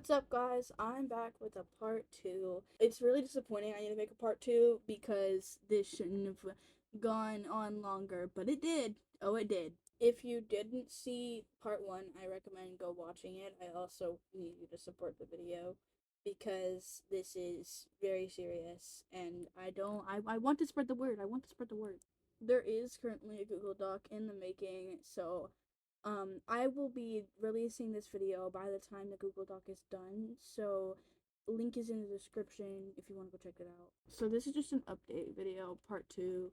What's up, guys? I'm back with a part 2. It's really disappointing I need to make a part 2 because this shouldn't have gone on longer, but it did. Oh, it did. If you didn't see part 1, I recommend go watching it. I also need you to support the video because this is very serious and I want to spread the word. I want to spread the word. There is currently a Google Doc in the making, so I will be releasing this video by the time the Google Doc is done, so link is in the description if you want to go check it out. So this is just an update video, part 2.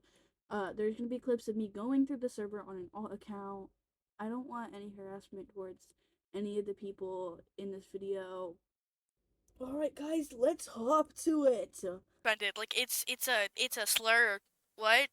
There's going to be clips of me going through the server on an alt account. I don't want any harassment towards any of the people in this video. Alright guys, let's hop to it! Offended. Like it's a slur. What?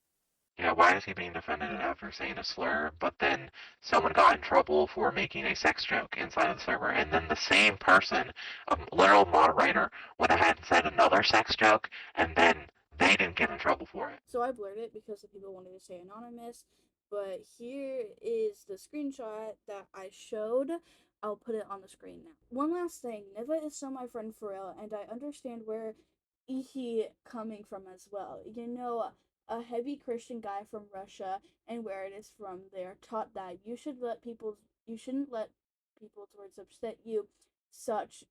Yeah, why is he being defended after saying a slur, but then someone got in trouble for making a sex joke inside of the server, and then the same person, a literal moderator, went ahead and said another sex joke, and then they didn't get in trouble for it. So I blurred it because the people wanted to stay anonymous, but here is the screenshot that I showed. I'll put it on the screen now. One last thing, Neva is still my friend for real, and I understand where he coming from as well. You know, a heavy Christian guy from Russia and where it is from, they're taught that you shouldn't let people's words upset you such.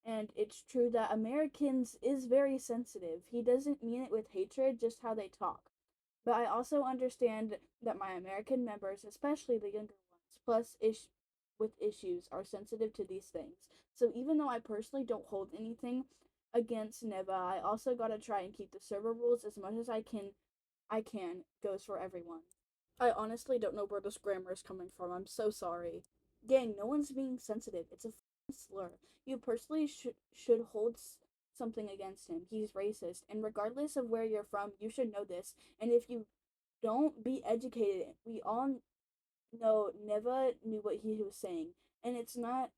And it's true that Americans is very sensitive. He doesn't mean it with hatred, just how they talk. But I also understand that my American members, especially the younger ones, with issues, are sensitive to these things. So even though I personally don't hold anything against Neva, I also gotta try and keep the server rules as much as I can. Goes for everyone. I honestly don't know where this grammar is coming from. I'm so sorry. Gang, no one's being sensitive. It's a slur. You personally should hold something against him. He's racist, and regardless of where you're from, you should know this. And if you don't, be educated. We all know Neva knew what he was saying, and it's not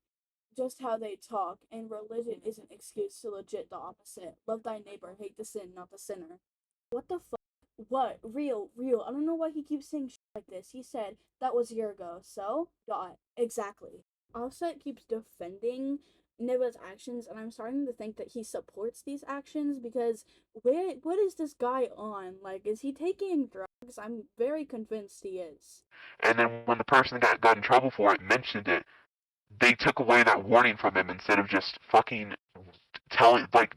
just how they talk. And religion is an excuse to legit the opposite. Love thy neighbor, hate the sin, not the sinner. What the fuck? What? Real. I don't know why he keeps saying shit like this. He said that was a year ago. So, exactly. Offset keeps defending Neva's actions, and I'm starting to think that he supports these actions because what is this guy on? Like, is he taking drugs? I'm very convinced he is. And then when the person that got in trouble for it mentioned it, they took away that warning from him instead of just fucking telling, like,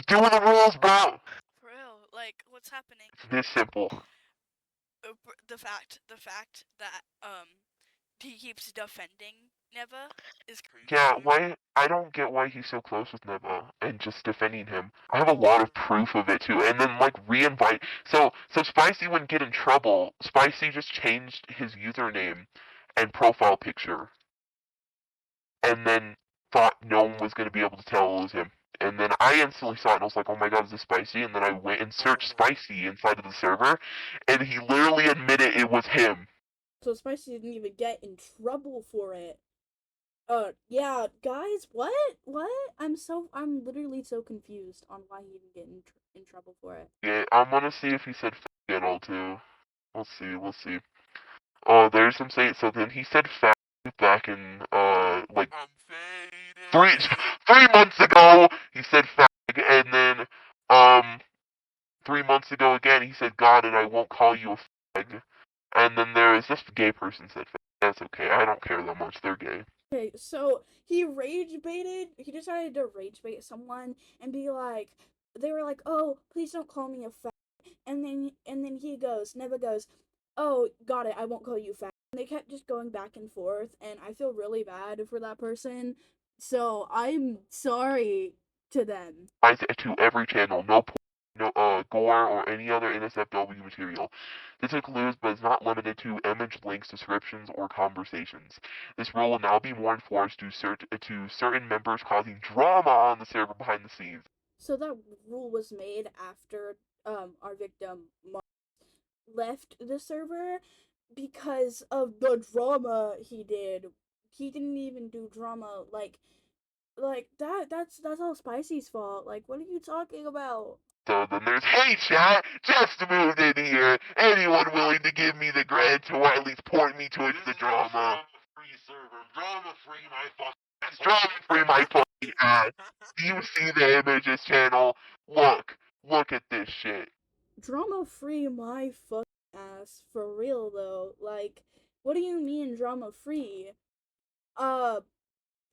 doing the rules, bro. For real? Like what's happening? It's this simple. The fact that he keeps defending Neva is crazy. Yeah, why? I don't get why he's so close with Neva and just defending him. I have a lot of proof of it too, and then like re-invite. So Spicy wouldn't get in trouble. Spicy just changed his username and profile picture, and then thought no one was gonna be able to tell it was him. And then I instantly saw it and I was like, oh my god, is this Spicy? And then I went and searched Spicy inside of the server, and he literally admitted it was him. So Spicy didn't even get in trouble for it. Yeah, guys, what? I'm literally so confused on why he didn't get in trouble for it. Yeah, I'm gonna see if he said f at all too. We'll see. Oh, there's some saying, so then he said fat back in, like, 3 months ago, he said fag, and then, 3 months ago again, he said, God, and I won't call you a fag. And then there is this gay person said fag. That's okay, I don't care that much, they're gay. Okay, so he decided to rage bait someone and be like, they were like, oh, please don't call me a fag. And then Neva goes, oh, got it, I won't call you fag. And they kept just going back and forth, and I feel really bad for that person. So I'm sorry to them. To every channel, no gore or any other NSFW material. This includes but is not limited to image links, descriptions, or conversations. This rule will now be more enforced to certain members causing drama on the server behind the scenes. So that rule was made after our victim left the server because of the drama he did. He didn't even do drama like that's all Spicy's fault. Like, what are you talking about? So then there's, hey chat, just moved in here. Anyone willing to give me the grant to at least point me towards the drama? Drama-free server, drama-free my fucking Drama free my fucking ass. Do you see the images channel? Look at this shit. Drama free my fucking ass. For real though. Like, what do you mean drama free? Uh,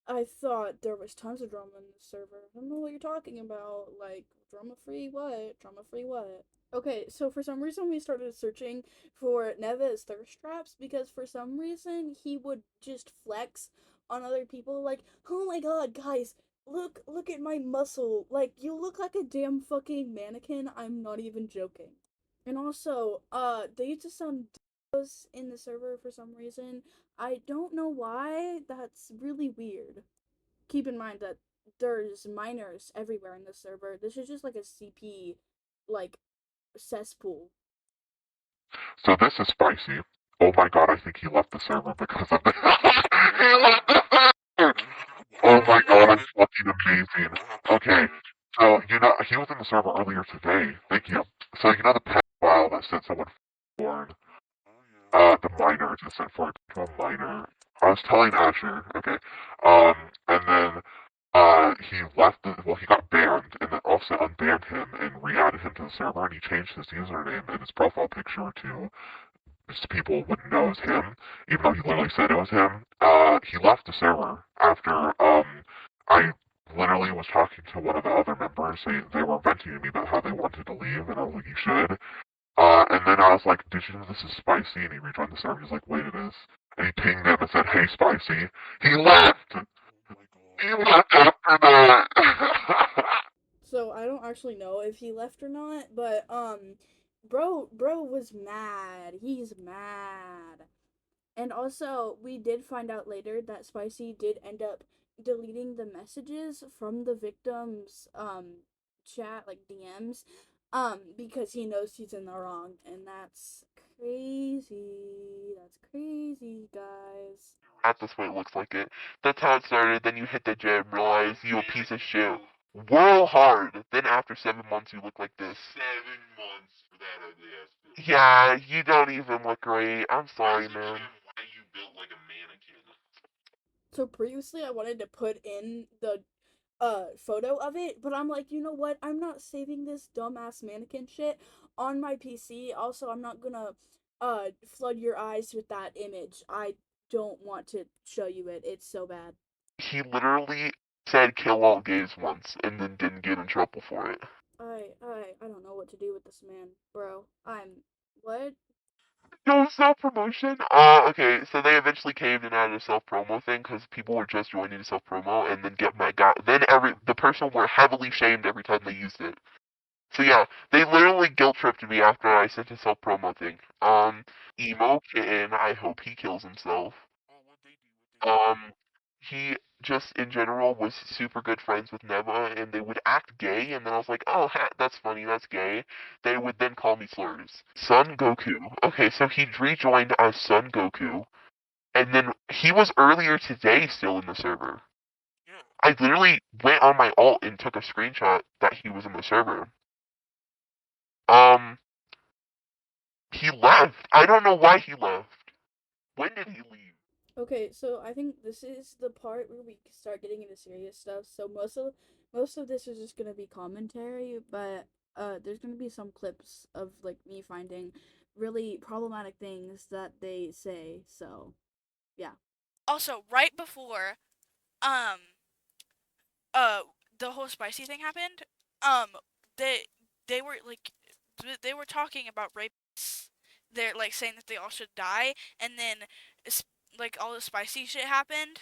I thought there was tons of drama in this server. I don't know what you're talking about. Like, drama free what? Drama free what? Okay, so for some reason we started searching for Neva's thirst traps because for some reason he would just flex on other people like, "Oh my god, guys, look at my muscle. Like, you look like a damn fucking mannequin. I'm not even joking." And also, they used to sound in the server for some reason. I don't know why. That's really weird. Keep in mind that there's minors everywhere in this server. This is just like a CP, like, cesspool. So this is spicy. Oh my god, I think he left the server because of this. He left the server! Oh my god, that's fucking amazing. Okay, so he was in the server earlier today. Thank you. So the pedophile that said someone born, the minor just sent for to a minor. I was telling Asher, okay, and then he left. He got banned, and then also unbanned him and re-added him to the server, and he changed his username and his profile picture to so people wouldn't know it was him, even though he literally said it was him. He left the server after I literally was talking to one of the other members. They were venting to me about how they wanted to leave, and I was like, you should. And then I was like, did you know this is Spicy? And he rejoined the server. He's like, wait, it is. And he pinged him and said, hey, Spicy. He left! He left after that! So I don't actually know if he left or not, but bro was mad. He's mad. And also, we did find out later that Spicy did end up deleting the messages from the victim's chat, like DMs, because he knows he's in the wrong, and that's crazy. That's crazy, guys. At this point, it looks like it. That's how it started. Then you hit the gym, realize you a piece of shit. Whirl hard. Then after 7 months, you look like this. 7 months for that ugly ass. Yeah, you don't even look great. I'm sorry, man. Why you built like a mannequin? So previously, I wanted to put in the photo of it, but I'm like, you know what? I'm not saving this dumbass mannequin shit on my PC. Also, I'm not gonna flood your eyes with that image. I don't want to show you it. It's so bad. He literally said kill all gays once and then didn't get in trouble for it. I don't know what to do with this man, bro. What? No self-promotion? Okay, so they eventually caved in out of the self-promo thing because people were just joining the self-promo and then the person were heavily shamed every time they used it. So yeah, they literally guilt-tripped me after I sent a self-promo thing. Emo kitten, I hope he kills himself. Um, he just in general was super good friends with Neva, and they would act gay, and then I was like, oh, that's funny, that's gay. They would then call me slurs. Son Goku. Okay, so he rejoined as Son Goku, and then he was earlier today still in the server. I literally went on my alt and took a screenshot that he was in the server. Um, he left. I don't know why he left. When did he leave? Okay, so I think this is the part where we start getting into serious stuff. So most of this is just gonna be commentary, but there's gonna be some clips of like me finding really problematic things that they say. So yeah. Also, right before um uh the whole spicy thing happened, um they they were like they were talking about rapists. They're like saying that they all should die, and then like all the spicy shit happened.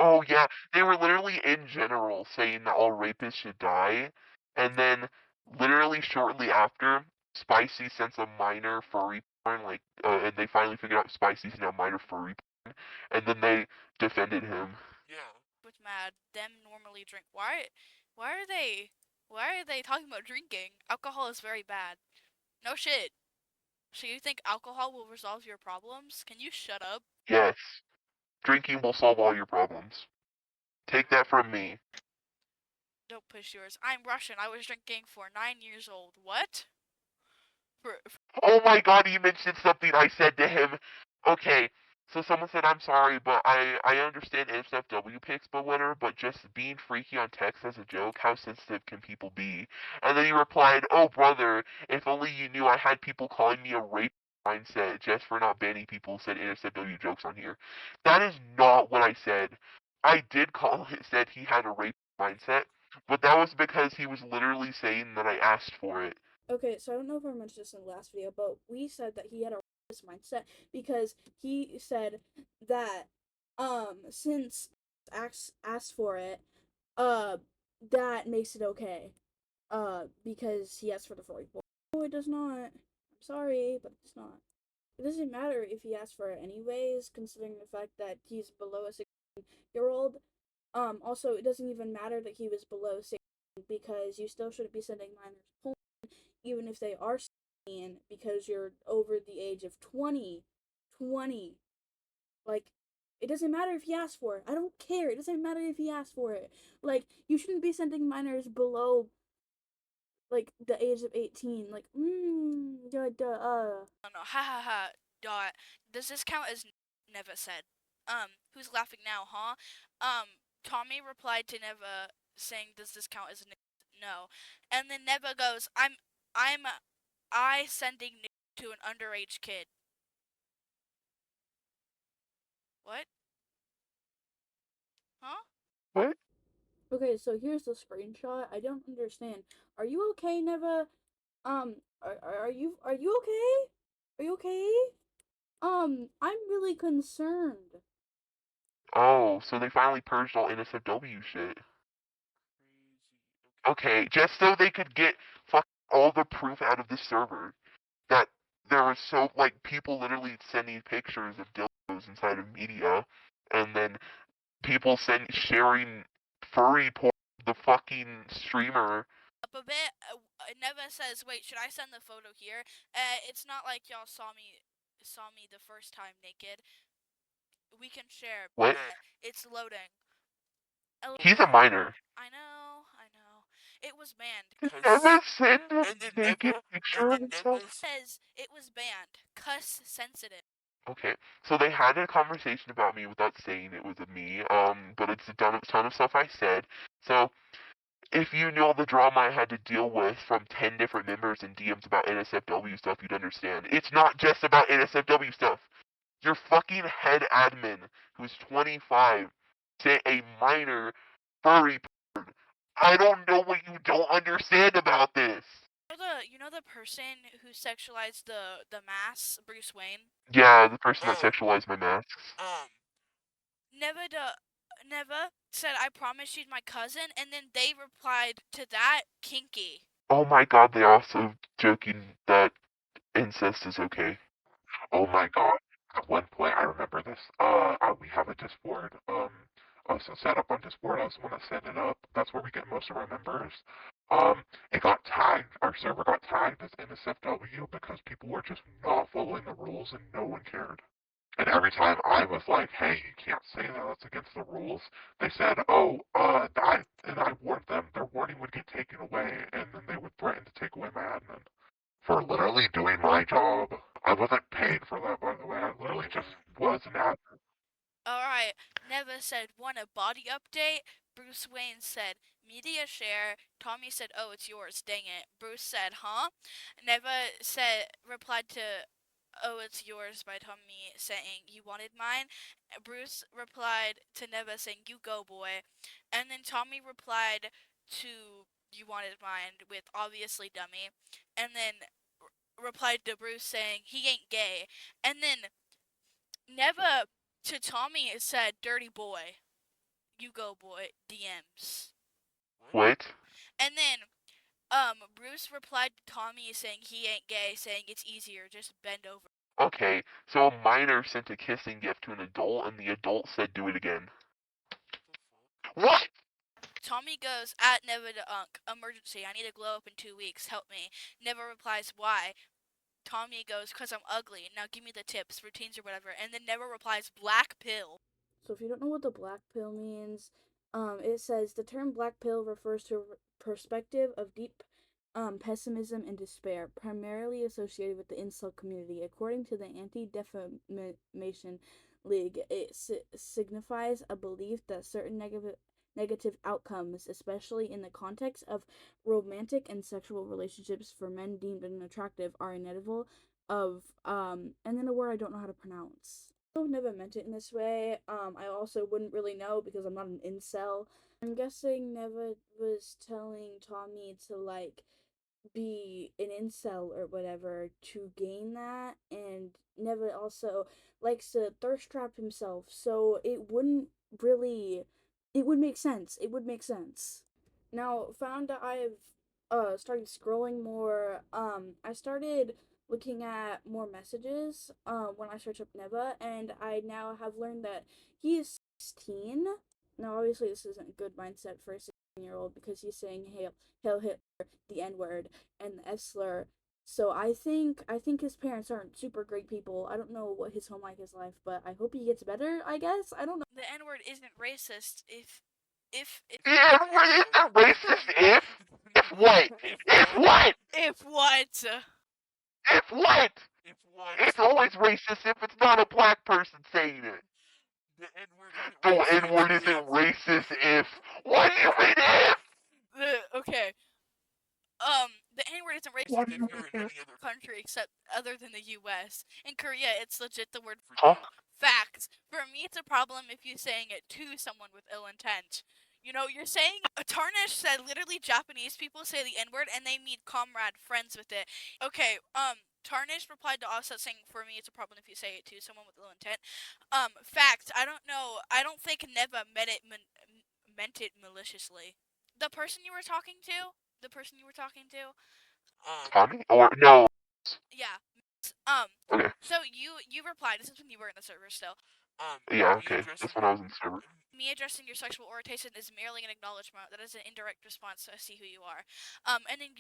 Oh yeah, they were literally in general saying that all rapists should die, and then literally shortly after, Spicy sent a minor furry porn, and they finally figured out Spicy's now minor furry porn, and then they defended him. With mad them normally drink. Why are they why are they talking about drinking? Alcohol is very bad. No shit. So you think alcohol will resolve your problems? Can you shut up? Yes, drinking will solve all your problems. Take that from me. Don't push yours. I'm Russian. I was drinking for 9 years old. What? For Oh my god, he mentioned something I said to him. Okay, So someone said, I'm sorry, but I understand NSFW picks, but whatever, but just being freaky on text as a joke, how sensitive can people be? And then he replied, oh brother, if only you knew I had people calling me a rape mindset just for not banning people who said NSFW jokes on here. That is not what I said. I did said he had a rape mindset, but that was because he was literally saying that I asked for it. Okay, so I don't know if I mentioned this in the last video, but we said that he had a racist mindset because he said that since asked for it, uh that makes it okay. Because he asked for the furry boy. No, it does not. I'm sorry, but it does not. It doesn't matter if he asked for it anyways, considering the fact that he's below a 16-year-old. Also, it doesn't even matter that he was below 16 because you still shouldn't be sending minors home, even if they are 16, because you're over the age of 20. 20. Like, it doesn't matter if he asked for it. I don't care. It doesn't matter if he asked for it. Like, you shouldn't be sending minors below like the age of 18. Like, Oh no, ha ha ha. Dot. Does this count as Neva said? Who's laughing now, huh? Tommy replied to Neva saying, "Does this count as no?" And then Neva goes, I'm, I sending to an underage kid." What? Huh? What? Okay, so here's the screenshot. I don't understand. Are you okay, Neva? Are you okay? Are you okay? I'm really concerned. Oh, so they finally purged all NSFW shit. Okay, just so they could get all the proof out of the server that there was so like people literally sending pictures of dildos inside of media, and then people sharing furry porn of the fucking streamer. Up a bit. Neva says, "Wait, should I send the photo here?" It's not like y'all saw me the first time naked. We can share. What? It's loading. He's a minor. I know. It was banned. Never send a naked picture of himself. Says it was banned. Cuss sensitive. Okay, so they had a conversation about me without saying it was me. But it's a ton of stuff I said. So if you knew all the drama I had to deal with from 10 different members and DMs about NSFW stuff, you'd understand. It's not just about NSFW stuff. Your fucking head admin, who's 25, sent a minor furry porn. I don't know what you don't understand about this. You know the person who sexualized the mass, Bruce Wayne? Yeah, the person that sexualized my masks. Neva said, "I promise she's my cousin," and then they replied to that, "Kinky." Oh my god, they're also joking that incest is okay. Oh my god. At one point, I remember this. We have a Discord. So set up on Discord. I was the one that set it up. That's where we get most of our members. It got tagged. Our server got tagged as NSFW because people were just not following the rules and no one cared. And every time I was like, "Hey, you can't say that. That's against the rules," they said, "Oh, and I warned them. Their warning would get taken away, and then they would threaten to take away my admin for literally doing my job. I wasn't paid for that, by the way. I literally just was an admin." Alright, Neva said, "Want a body update?" Bruce Wayne said, "Media share." Tommy said, "Oh, it's yours, dang it." Bruce said, "Huh?" Neva replied to, "Oh, it's yours," by Tommy saying, "You wanted mine?" Bruce replied to Neva saying, "You go, boy." And then Tommy replied to "You wanted mine" with "Obviously, dummy." And then replied to Bruce saying, "He ain't gay." And then Neva to Tommy said, "Dirty boy." "You go, boy." DMs. What? And then Bruce replied to Tommy saying he ain't gay, saying it's easier, just bend over. Okay, so a minor sent a kissing gift to an adult, and the adult said, "Do it again." What? Tommy goes, "At Neva to Unk. Emergency. I need to glow up in 2 weeks. Help me." Neva replies, "Why?" Tommy goes, "'Cause I'm ugly. Now give me the tips, routines or whatever." And then Neva replies, "Black pill." So if you don't know what the black pill means, it says the term black pill refers to a perspective of deep pessimism and despair, primarily associated with the incel community. According to the Anti-Defamation league. It signifies a belief that certain negative outcomes, especially in the context of romantic and sexual relationships for men deemed unattractive, are inevitable and then a word I don't know how to pronounce. I've never meant it in this way. I also wouldn't really know because I'm not an incel. I'm guessing Neva was telling Tommy to like be an incel or whatever to gain that, and Neva also likes to thirst trap himself, so it would make sense. It would make sense. Now, found that I've started scrolling more. I started looking at more messages when I search up Neva, and I now have learned that he is 16. Now, obviously, this isn't a good mindset for a 16-year-old because he's saying hail Hitler, the N word, and the F slur. So I think his parents aren't super great people. I don't know what his home life is like, but I hope he gets better. I guess I don't know. The N word isn't racist if Yeah, what is that racist if what? If what? if what? If what? It's always racist if it's not a black person saying it. The N word isn't racist if. What do you mean if? Okay. The N word isn't racist What do if you you're in mean? any other country except other than the U.S. In Korea, it's legit the word for Huh? facts. For me, it's a problem if you're saying it to someone with ill intent. You know, you're saying Tarnish said literally Japanese people say the N word and they mean comrade, friends with it. Okay, Tarnish replied to Offset saying, "For me, it's a problem if you say it to someone with ill intent." Facts. I don't know. I don't think Neva meant it maliciously. The person you were talking to, the person you were talking to, Tommy? Or no? yeah. Okay. So you replied. This is when you were in the server still. Yeah. Okay. That's when I was in the server. Me addressing your sexual orientation is merely an acknowledgement. That is an indirect response to see who you are. And then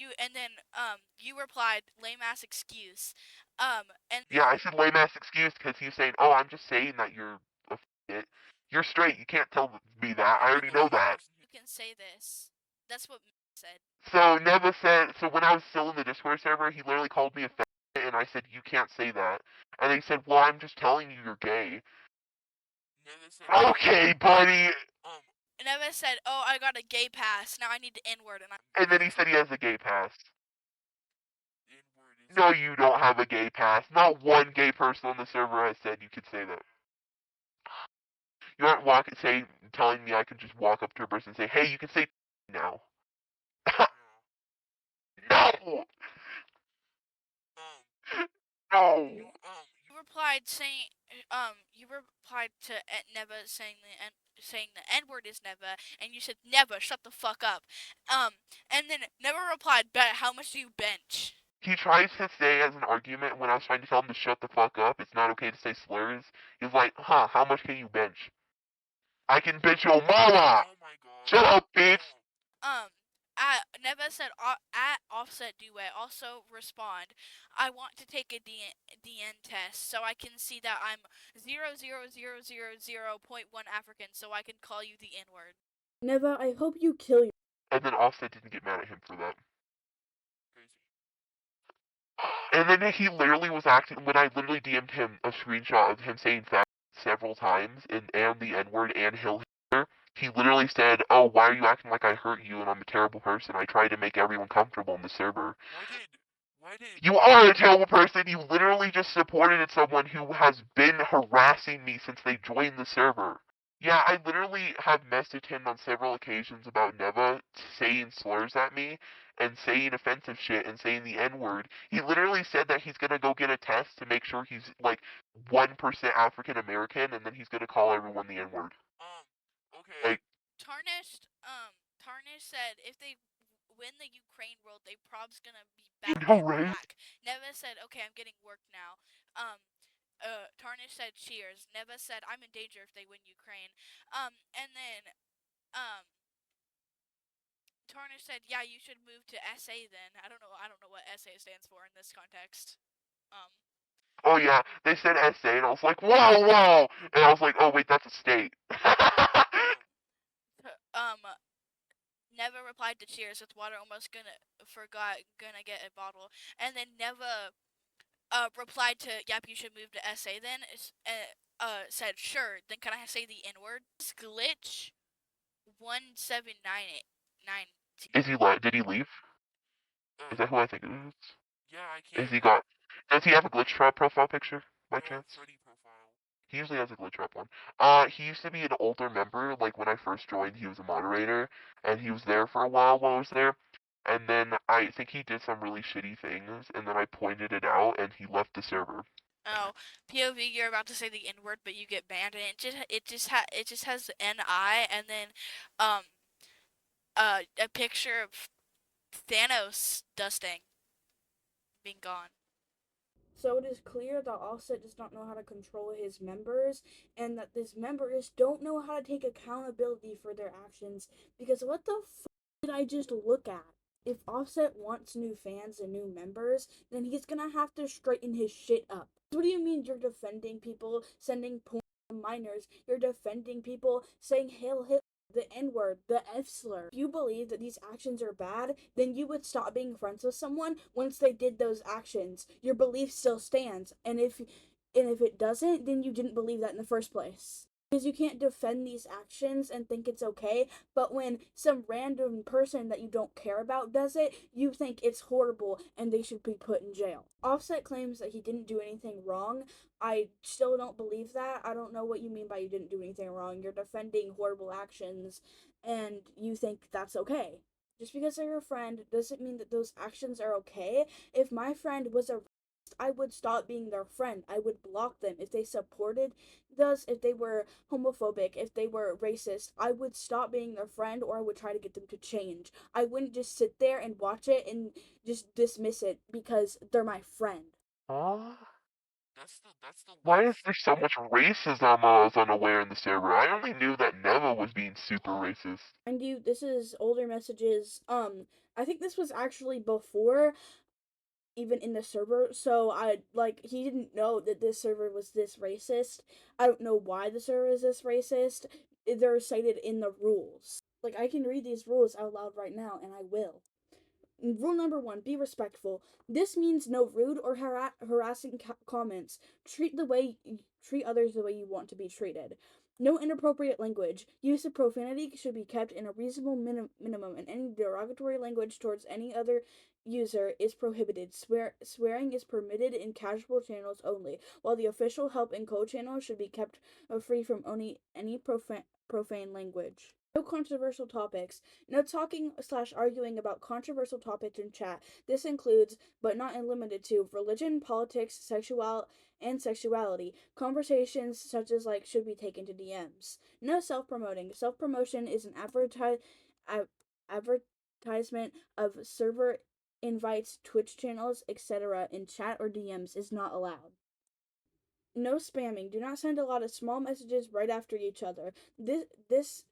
you replied, lame ass excuse. And Yeah, I said lame ass excuse because he was saying, "Oh, I'm just saying that you're a it. You're straight. You can't tell me that. I already know that." you can say this. That's what said. So Neva said. So when I was still in the Discord server, he literally called me a fat, and I said, "You can't say that." And he said, "Well, I'm just telling you you're gay." Okay, buddy. Neva said, "Oh, I got a gay pass. Now I need the N word." And then he said he has a gay pass. No, you don't have a gay pass. Not one gay person on the server has said you could say that. You aren't telling me I could just walk up to a person and say, "Hey, you can say now." No. No. You replied saying, you replied to Neva saying the N word is Neva, and you said Neva, shut the fuck up. And then Neva replied, "Bet how much do you bench?" He tries to say as an argument when I was trying to tell him to shut the fuck up, it's not okay to say slurs. He's like, "Huh? How much can you bench?" I can bench your mama. Shut up, bitch. Neva said at Offset Duet also respond. I want to take a DN test so I can see that I'm 0.1 African so I can call you the N word. Neva, I hope you kill your. And then Offset didn't get mad at him for that. And then he literally was acting when I literally DM'd him a screenshot of him saying fat several times and the N word and Hill Hitler. He literally said, "Oh, why are you acting like I hurt you and I'm a terrible person? I tried to make everyone comfortable in the server." You are a terrible person. You literally just supported someone who has been harassing me since they joined the server. Yeah, I literally have messaged him on several occasions about Neva saying slurs at me and saying offensive shit and saying the N word. He literally said that he's gonna go get a test to make sure he's like 1% African American and then he's gonna call everyone the N word. Okay. Like, Tarnish said if they win the Ukraine world, they prob's gonna be back no, in right? black. Neva said, "Okay, I'm getting work now." Tarnish said, "Cheers." Neva said, "I'm in danger if they win Ukraine." And then, Tarnish said, "Yeah, you should move to SA then." I don't know what SA stands for in this context. Oh yeah, they said SA, and I was like, whoa, whoa, and I was like, oh wait, that's a state. Neva replied to cheers with water almost gonna get a bottle, and then Neva replied to, "Yep, you should move to SA then." said, sure, then can I say the N word? Glitch 179819. Is he did he leave? Is that who I think it is? Yeah, I can't. Does he have a glitch trap profile picture by chance? Profile. He usually has a glitch trap one. He used to be an older member. Like when I first joined, he was a moderator, and he was there for a while I was there. And then I think he did some really shitty things, and then I pointed it out, and he left the server. Oh, POV, you're about to say the N word, but you get banned, and it just has the NI, and then um a picture of Thanos dusting being gone. So it is clear that Offset does not know how to control his members, and that his members don't know how to take accountability for their actions. Because what the did I just look at? If Offset wants new fans and new members, then he's gonna have to straighten his shit up. What do you mean you're defending people sending porn to minors? You're defending people saying Hail Hitler, the N-word, the F-slur. If you believe that these actions are bad, then you would stop being friends with someone once they did those actions. Your belief still stands. And if it doesn't, then you didn't believe that in the first place. Because you can't defend these actions and think it's okay, but when some random person that you don't care about does it, you think it's horrible and they should be put in jail. Offset claims that he didn't do anything wrong. I still don't believe that. I don't know what you mean by you didn't do anything wrong. You're defending horrible actions and you think that's okay. Just because they're your friend doesn't mean that those actions are okay. If my friend was a I would stop being their friend. I would block them. If they supported us, if they were homophobic, if they were racist, I would stop being their friend or I would try to get them to change. I wouldn't just sit there and watch it and just dismiss it because they're my friend. Huh? Why is there so much racism I was unaware in the server? I only knew that Neva was being super racist. Mind you, this is older messages. I think this was actually before even in the server, so he didn't know that this server was this racist. I don't know why the server is this racist. They're cited in the rules. Like, I can read these rules out loud right now, and I will. Rule number 1, be respectful. This means no rude or harassing comments. Treat others the way you want to be treated. No inappropriate language. Use of profanity should be kept in a reasonable minimum, and any derogatory language towards any other user is prohibited. Swearing is permitted in casual channels only, while the official help and code channel should be kept free from any profane language. No controversial topics. No talking/arguing about controversial topics in chat. This includes, but not limited to, religion, politics, sexuality. Conversations such as should be taken to DMs. No self-promoting. Self-promotion is an advertisement of server invites, Twitch channels, etc. in chat or DMs is not allowed. No spamming. Do not send a lot of small messages right after each other. These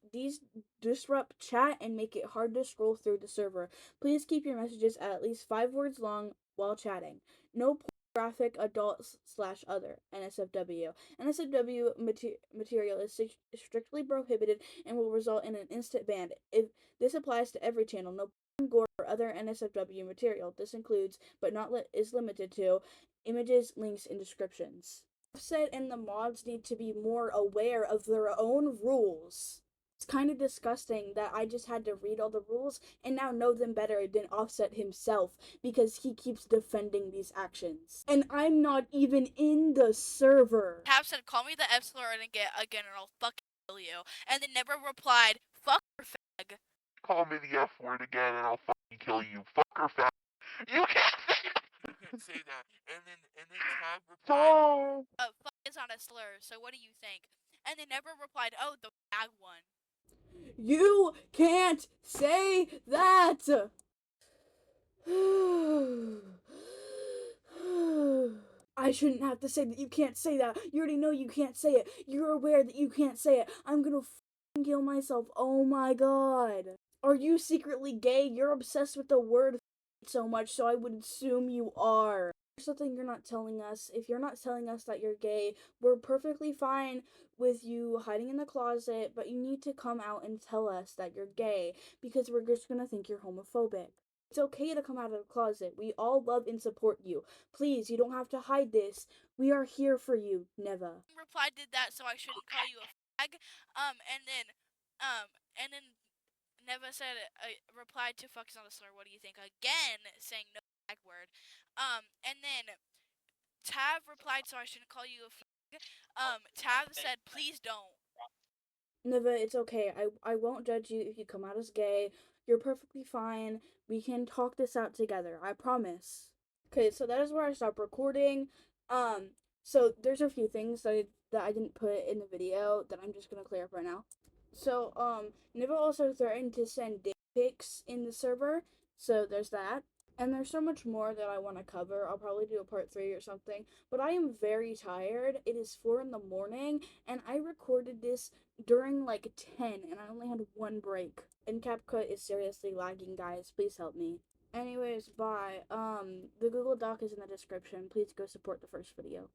disrupt chat and make it hard to scroll through the server. Please keep your messages at least 5 words long while chatting. No pornographic adult/other NSFW. NSFW material is strictly prohibited and will result in an instant ban. If this applies to every channel, no gore or other NSFW material. This includes, but not is limited to, images, links, and descriptions. Offset and the mods need to be more aware of their own rules. It's kind of disgusting that I just had to read all the rules and now know them better than Offset himself because he keeps defending these actions. And I'm not even in the server. Tab said, call me the F-slur again and I'll fucking kill you. And then never replied, fuck her fag. Call me the F word again and I'll fucking kill you. Fuck her fag. You can't say that. And then Tab replied, fuck is not a slur, so what do you think? And they never replied, oh, the fag one. You can't say that! I shouldn't have to say that you can't say that. You already know you can't say it. You're aware that you can't say it. I'm gonna kill myself. Oh my god. Are you secretly gay? You're obsessed with the word so much, so I would assume you are. There's something you're not telling us. If you're not telling us that you're gay, we're perfectly fine with you hiding in the closet, but you need to come out and tell us that you're gay because we're just gonna think you're homophobic. It's okay to come out of the closet. We all love and support you. Please, you don't have to hide this. We are here for you, Neva. Reply did that, so I shouldn't call you a fag. And then Neva said, replied to fuck is not a slur. What do you think? Again, saying no fag word. And then Tav replied, so I shouldn't call you a fag. Tav said, please don't. Neva, it's okay. I won't judge you if you come out as gay. You're perfectly fine. We can talk this out together. I promise. Okay, so that is where I stopped recording. So there's a few things that I didn't put in the video that I'm just gonna clear up right now. So, Neva also threatened to send dick pics in the server. So there's that. And there's so much more that I want to cover. I'll probably do a part 3 or something. But I am very tired. It is 4 in the morning, and I recorded this during like 10, and I only had one break. And CapCut is seriously lagging, guys. Please help me. Anyways, bye. The Google Doc is in the description. Please go support the first video.